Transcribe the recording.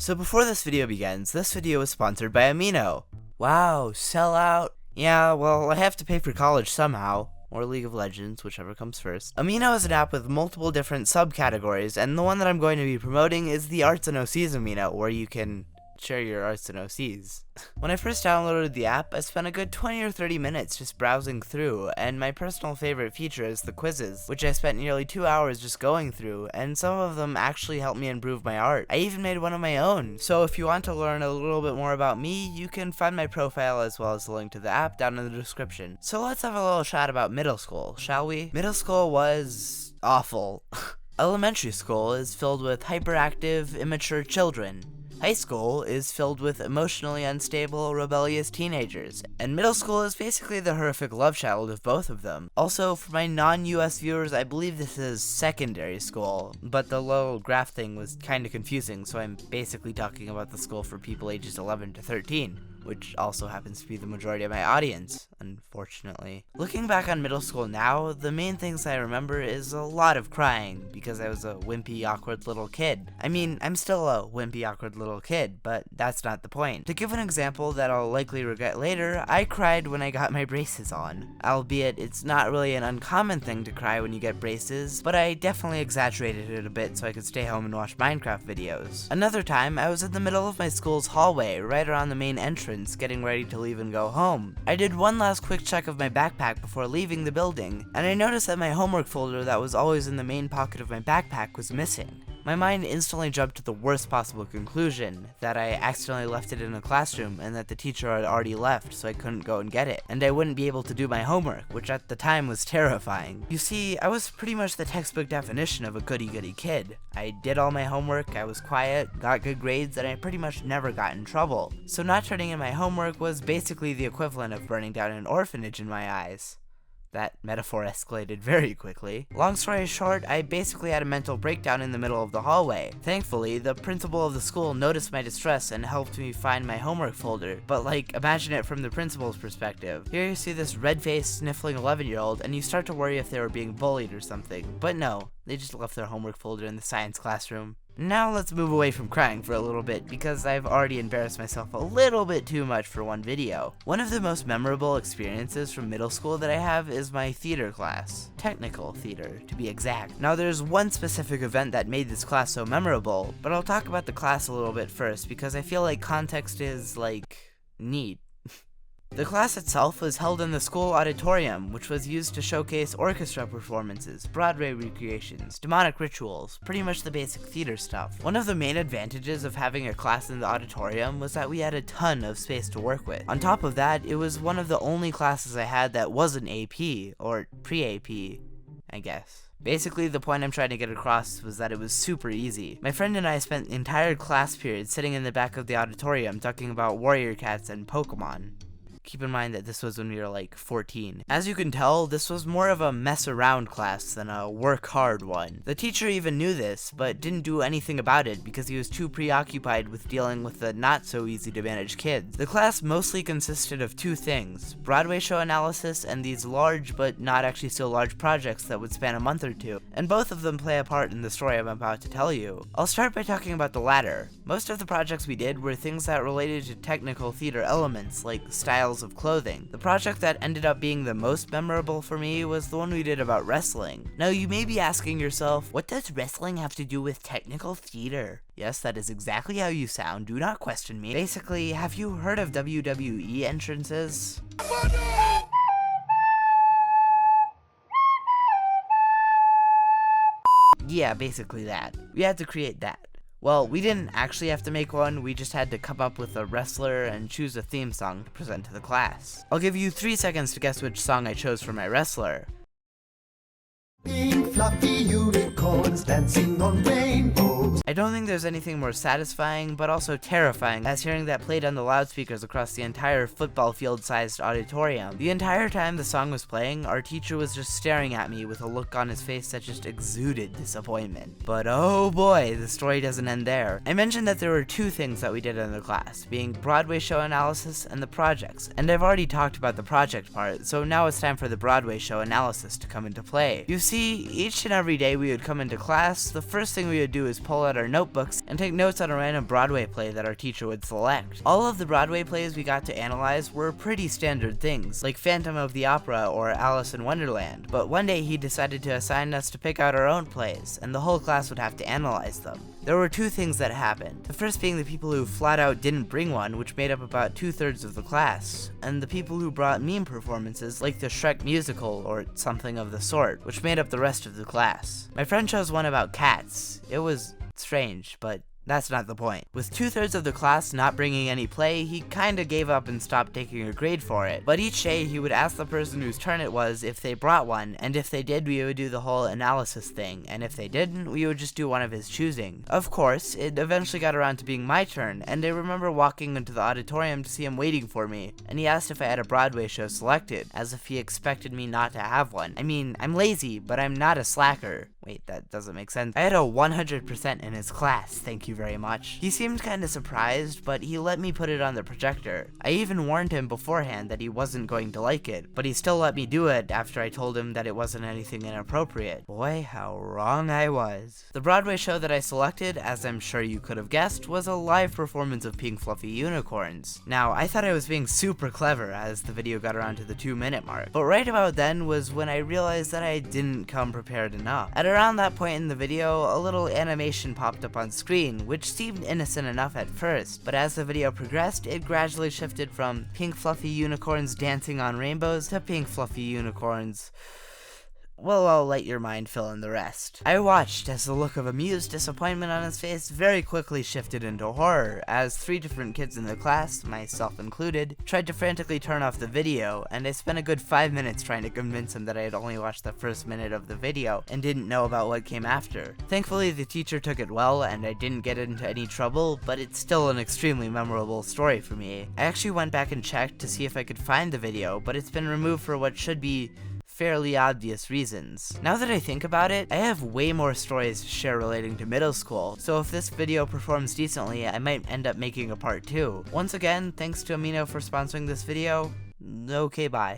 So before this video begins, this video is sponsored by Amino. Wow, sellout? Yeah, well, I have to pay for college somehow. Or League of Legends, whichever comes first. Amino is an app with multiple different subcategories, and the one that I'm going to be promoting is the Arts and OCs Amino, where you can share your arts and OCs. When I first downloaded the app, I spent a good 20 or 30 minutes just browsing through, and my personal favorite feature is the quizzes, which I spent nearly 2 hours just going through, and some of them actually helped me improve my art. I even made one of my own. So if you want to learn a little bit more about me, you can find my profile as well as the link to the app down in the description. So let's have a little chat about middle school, shall we? Middle school was awful. Elementary school is filled with hyperactive, immature children. High school is filled with emotionally unstable, rebellious teenagers, and middle school is basically the horrific love child of both of them. Also, for my non-US viewers, I believe this is secondary school, but the little graph thing was kinda confusing, so I'm basically talking about the school for people ages 11 to 13. Which also happens to be the majority of my audience, unfortunately. Looking back on middle school now, the main things I remember is a lot of crying, because I was a wimpy, awkward little kid. I mean, I'm still a wimpy, awkward little kid, but that's not the point. To give an example that I'll likely regret later, I cried when I got my braces on. Albeit, it's not really an uncommon thing to cry when you get braces, but I definitely exaggerated it a bit so I could stay home and watch Minecraft videos. Another time, I was in the middle of my school's hallway, right around the main entrance, getting ready to leave and go home. I did one last quick check of my backpack before leaving the building, and I noticed that my homework folder that was always in the main pocket of my backpack was missing. My mind instantly jumped to the worst possible conclusion, that I accidentally left it in a classroom and that the teacher had already left so I couldn't go and get it, and I wouldn't be able to do my homework, which at the time was terrifying. You see, I was pretty much the textbook definition of a goody-goody kid. I did all my homework, I was quiet, got good grades, and I pretty much never got in trouble. So not turning in my homework was basically the equivalent of burning down an orphanage in my eyes. That metaphor escalated very quickly. Long story short, I basically had a mental breakdown in the middle of the hallway. Thankfully, the principal of the school noticed my distress and helped me find my homework folder. But like, imagine it from the principal's perspective. Here you see this red-faced, sniffling 11-year-old, and you start to worry if they were being bullied or something. But no, they just left their homework folder in the science classroom. Now let's move away from crying for a little bit, because I've already embarrassed myself a little bit too much for one video. One of the most memorable experiences from middle school that I have is my theater class. Technical theater, to be exact. Now there's one specific event that made this class so memorable, but I'll talk about the class a little bit first, because I feel like context is, like, neat. The class itself was held in the school auditorium, which was used to showcase orchestra performances, Broadway recreations, demonic rituals, pretty much the basic theater stuff. One of the main advantages of having a class in the auditorium was that we had a ton of space to work with. On top of that, it was one of the only classes I had that wasn't AP, or pre-AP, I guess. Basically, the point I'm trying to get across was that it was super easy. My friend and I spent entire class periods sitting in the back of the auditorium talking about warrior cats and Pokemon. Keep in mind that this was when we were like 14. As you can tell, this was more of a mess around class than a work hard one. The teacher even knew this, but didn't do anything about it because he was too preoccupied with dealing with the not so easy to manage kids. The class mostly consisted of two things: Broadway show analysis and these large but not actually so large projects that would span a month or two, and both of them play a part in the story I'm about to tell you. I'll start by talking about the latter. Most of the projects we did were things that related to technical theater elements like styles of clothing. The project that ended up being the most memorable for me was the one we did about wrestling. Now you may be asking yourself, what does wrestling have to do with technical theater? Yes, that is exactly how you sound, do not question me. Basically, have you heard of WWE entrances? Yeah, basically that. We had to create that. Well, we didn't actually have to make one, we just had to come up with a wrestler and choose a theme song to present to the class. I'll give you 3 seconds to guess which song I chose for my wrestler. Pink fluffy unicorns dancing on rainbows. I don't think there's anything more satisfying, but also terrifying, as hearing that played on the loudspeakers across the entire football field-sized auditorium. The entire time the song was playing, our teacher was just staring at me with a look on his face that just exuded disappointment. But oh boy, the story doesn't end there. I mentioned that there were 2 things that we did in the class, being Broadway show analysis and the projects, and I've already talked about the project part, so now it's time for the Broadway show analysis to come into play. You see, each and every day we would come into class, the first thing we would do is pull out our notebooks and take notes on a random Broadway play that our teacher would select. All of the Broadway plays we got to analyze were pretty standard things, like Phantom of the Opera or Alice in Wonderland, but one day he decided to assign us to pick out our own plays, and the whole class would have to analyze them. There were two things that happened. The first being the people who flat out didn't bring one, which made up about 2/3 of the class, and the people who brought meme performances like the Shrek musical or something of the sort, which made up the rest of the class. My friend chose one about cats. It was strange, but that's not the point. With 2/3 of the class not bringing any play, he kinda gave up and stopped taking a grade for it. But each day he would ask the person whose turn it was if they brought one, and if they did, we would do the whole analysis thing, and if they didn't, we would just do one of his choosing. Of course, it eventually got around to being my turn, and I remember walking into the auditorium to see him waiting for me, and he asked if I had a Broadway show selected, as if he expected me not to have one. I mean, I'm lazy, but I'm not a slacker. Wait, that doesn't make sense. I had a 100% in his class, thank you very much. He seemed kinda surprised, but he let me put it on the projector. I even warned him beforehand that he wasn't going to like it, but he still let me do it after I told him that it wasn't anything inappropriate. Boy, how wrong I was. The Broadway show that I selected, as I'm sure you could have guessed, was a live performance of Pink Fluffy Unicorns. Now, I thought I was being super clever as the video got around to the 2-minute mark, but right about then was when I realized that I didn't come prepared enough. At around that point in the video, a little animation popped up on screen, which seemed innocent enough at first, but as the video progressed, it gradually shifted from pink fluffy unicorns dancing on rainbows to pink fluffy unicorns. Well, I'll let your mind fill in the rest. I watched as the look of amused disappointment on his face very quickly shifted into horror, as 3 different kids in the class, myself included, tried to frantically turn off the video, and I spent a good 5 minutes trying to convince him that I had only watched the first minute of the video and didn't know about what came after. Thankfully, the teacher took it well, and I didn't get into any trouble, but it's still an extremely memorable story for me. I actually went back and checked to see if I could find the video, but it's been removed for what should be fairly obvious reasons. Now that I think about it, I have way more stories to share relating to middle school, so if this video performs decently, I might end up making a part 2. Once again, thanks to Amino for sponsoring this video. Okay, bye.